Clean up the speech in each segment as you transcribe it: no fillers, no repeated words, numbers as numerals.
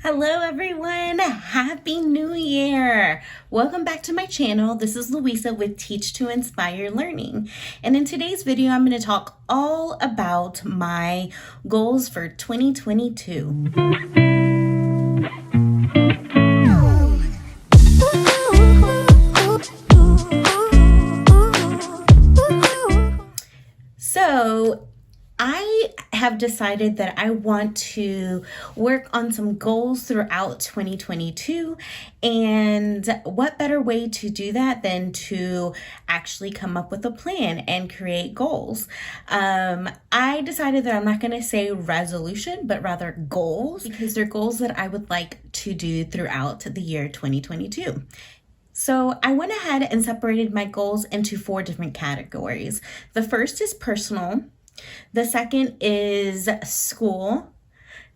Hello everyone, Happy New Year! Welcome back to my channel. This is Louisa with Teach to Inspire Learning. And in today's video, I'm going to talk all about my goals for 2022. So I have decided that I want to work on some goals throughout 2022, and what better way to do that than to actually come up with a plan and create goals. I decided that I'm not going to say resolution, but rather goals, because they're goals that I would like to do throughout the year 2022. So I went ahead and separated my goals into 4 different categories. The first is personal. The second is school.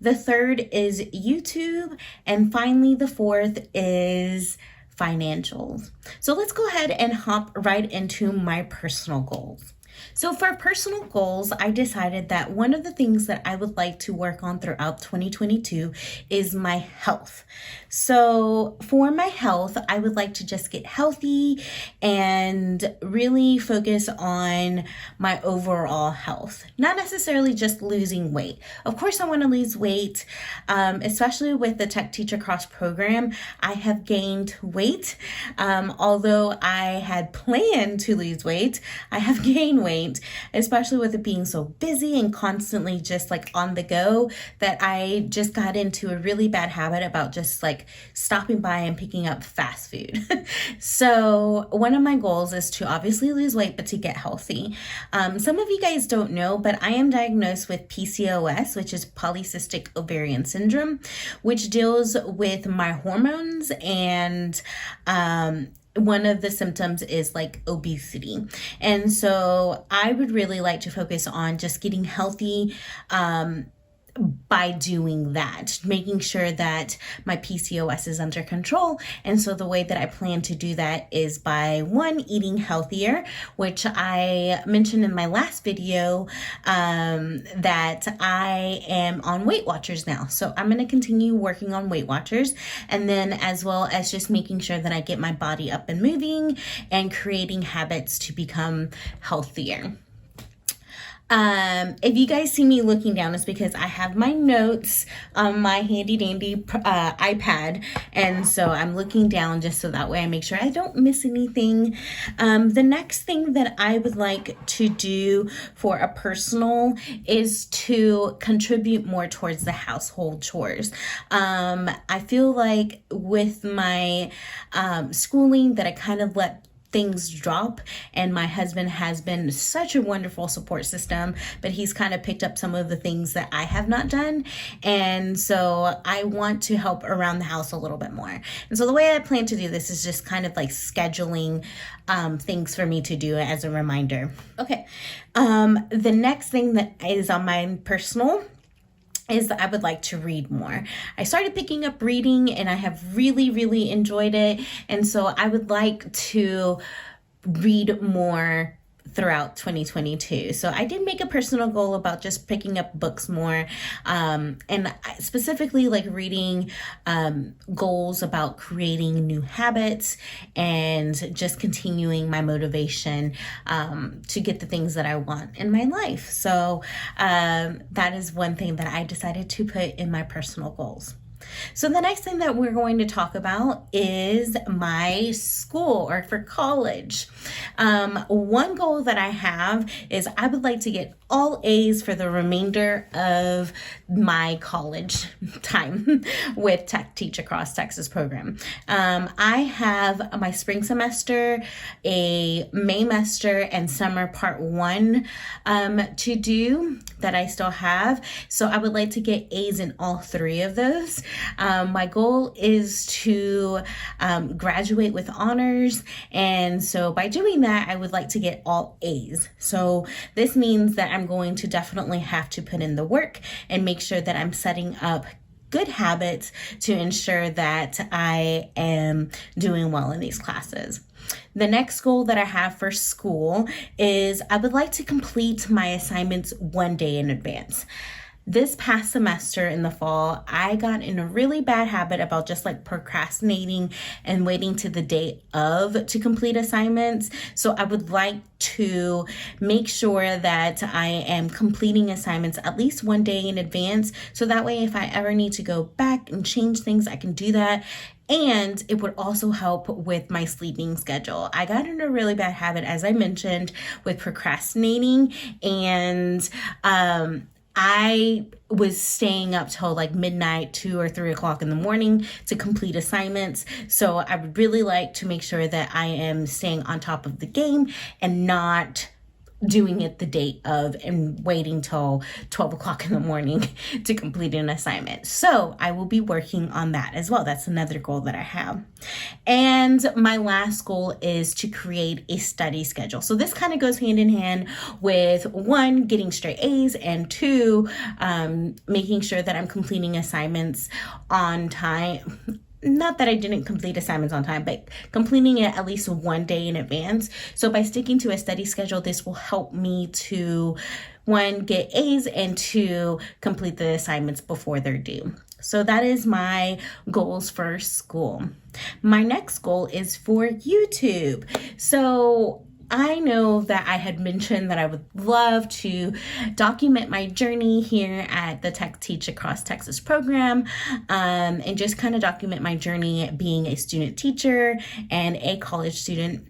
The third is YouTube. And finally, the fourth is financials. So let's go ahead and hop right into my personal goals. So for personal goals, I decided that one of the things that I would like to work on throughout 2022 is my health. So for my health, I would like to just get healthy and really focus on my overall health, not necessarily just losing weight. Of course, I want to lose weight, especially with the Tech Teacher Cross program. I have gained weight. Although I had planned to lose weight, I have gained weight, especially with it being so busy and constantly just like on the go, that I just got into a really bad habit about just like stopping by and picking up fast food. So one of my goals is to obviously lose weight, but to get healthy. Some of you guys don't know, but I am diagnosed with PCOS, which is polycystic ovarian syndrome, which deals with my hormones, and one of the symptoms is like obesity. And so I would really like to focus on just getting healthy by doing that, making sure that my PCOS is under control. And so the way that I plan to do that is by, one, eating healthier, which I mentioned in my last video, that I am on Weight Watchers now. So I'm going to continue working on Weight Watchers, and then as well as just making sure that I get my body up and moving and creating habits to become healthier. If you guys see me looking down, it's because I have my notes on my handy dandy iPad, and so I'm looking down just so that way I make sure I don't miss anything. The next thing that I would like to do for a personal is to contribute more towards the household chores. I feel like with my schooling that I kind of let things drop, and my husband has been such a wonderful support system, but he's kind of picked up some of the things that I have not done, and so I want to help around the house a little bit more. And so the way I plan to do this is just kind of like scheduling things for me to do as a reminder. Okay, the next thing that is on my personal is that I would like to read more. I started picking up reading and I have really enjoyed it. And so I would like to read more throughout 2022. So I did make a personal goal about just picking up books more, and specifically like reading goals about creating new habits and just continuing my motivation to get the things that I want in my life. So that is one thing that I decided to put in my personal goals. So the next thing that we're going to talk about is my school, or for college. One goal that I have is I would like to get all A's for the remainder of my college time with Tech Teach Across Texas program. I have my spring semester, a Maymester, and summer part 1 to do that I still have. So I would like to get A's in all 3 of those. My goal is to graduate with honors, and so by doing that, I would like to get all A's. So this means that I'm going to definitely have to put in the work and make sure that I'm setting up good habits to ensure that I am doing well in these classes. The next goal that I have for school is I would like to complete my assignments 1 day in advance. this past semester in the fall, I got in a really bad habit about just like procrastinating and waiting to the day of to complete assignments. So I would like to make sure that I am completing assignments at least one day in advance. So that way, if I ever need to go back and change things, I can do that. And it would also help with my sleeping schedule. I got in a really bad habit, as I mentioned, with procrastinating, and I was staying up till like midnight, 2 or 3 o'clock in the morning to complete assignments. So I would really like to make sure that I am staying on top of the game and not doing it the day of and waiting till 12 o'clock in the morning to complete an assignment. So I will be working on that as well. That's another goal that I have. And my last goal is to create a study schedule. So this kind of goes hand in hand with 1, getting straight A's, and 2, making sure that I'm completing assignments on time. Not that I didn't complete assignments on time, but completing it at least one day in advance. So by sticking to a study schedule, this will help me to, 1, get A's, and 2, complete the assignments before they're due. So that is my goals for school. My next goal is for YouTube. So I know that I had mentioned that I would love to document my journey here at the Tech Teach Across Texas program, and just kind of document my journey being a student teacher and a college student.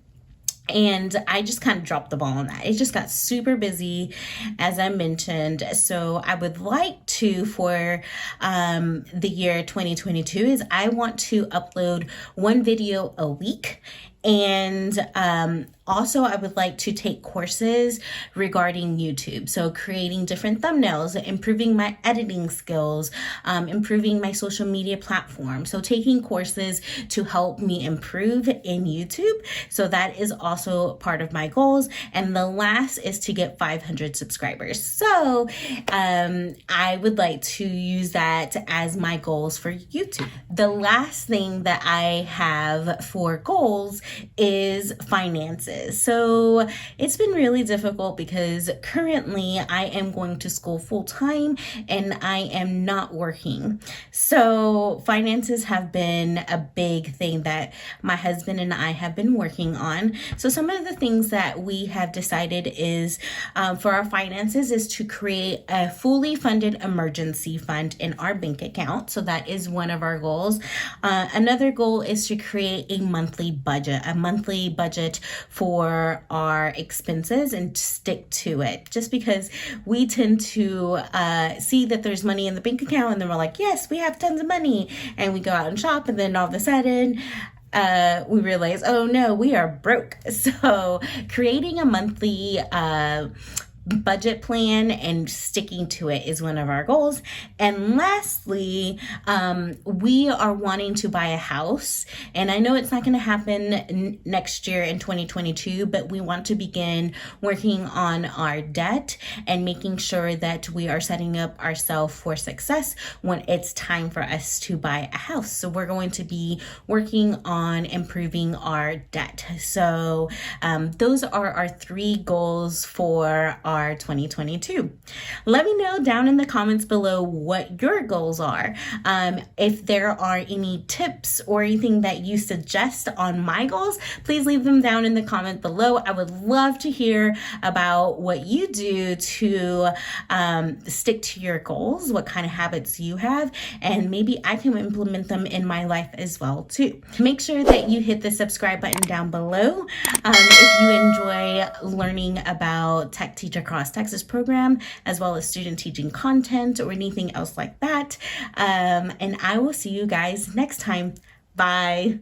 And I just kind of dropped the ball on that. It just got super busy, as I mentioned. So I would like to, for the year 2022, is I want to upload 1 video a week. And also, I would like to take courses regarding YouTube. So creating different thumbnails, improving my editing skills, improving my social media platform. So taking courses to help me improve in YouTube. So that is also part of my goals. And the last is to get 500 subscribers. So I would like to use that as my goals for YouTube. The last thing that I have for goals is finances. So it's been really difficult because currently I am going to school full time and I am not working. So finances have been a big thing that my husband and I have been working on. So some of the things that we have decided is for our finances is to create a fully funded emergency fund in our bank account. So that is one of our goals. Another goal is to create a monthly budget for our expenses and stick to it, just because we tend to see that there's money in the bank account and then we're like, yes, we have tons of money, and we go out and shop, and then all of a sudden we realize, oh no, we are broke. So creating a monthly budget plan and sticking to it is one of our goals. And lastly, we are wanting to buy a house, and I know it's not going to happen next year in 2022, but we want to begin working on our debt and making sure that we are setting up ourselves for success when it's time for us to buy a house. So we're going to be working on improving our debt. So those are our 3 goals for our 2022. Let me know down in the comments below what your goals are. If there are any tips or anything that you suggest on my goals, please leave them down in the comment below. I would love to hear about what you do to stick to your goals, what kind of habits you have, and maybe I can implement them in my life as well too. Make sure that you hit the subscribe button down below if you enjoy learning about Tech Teach Across Texas program, as well as student teaching content or anything else like that. And I will see you guys next time. Bye.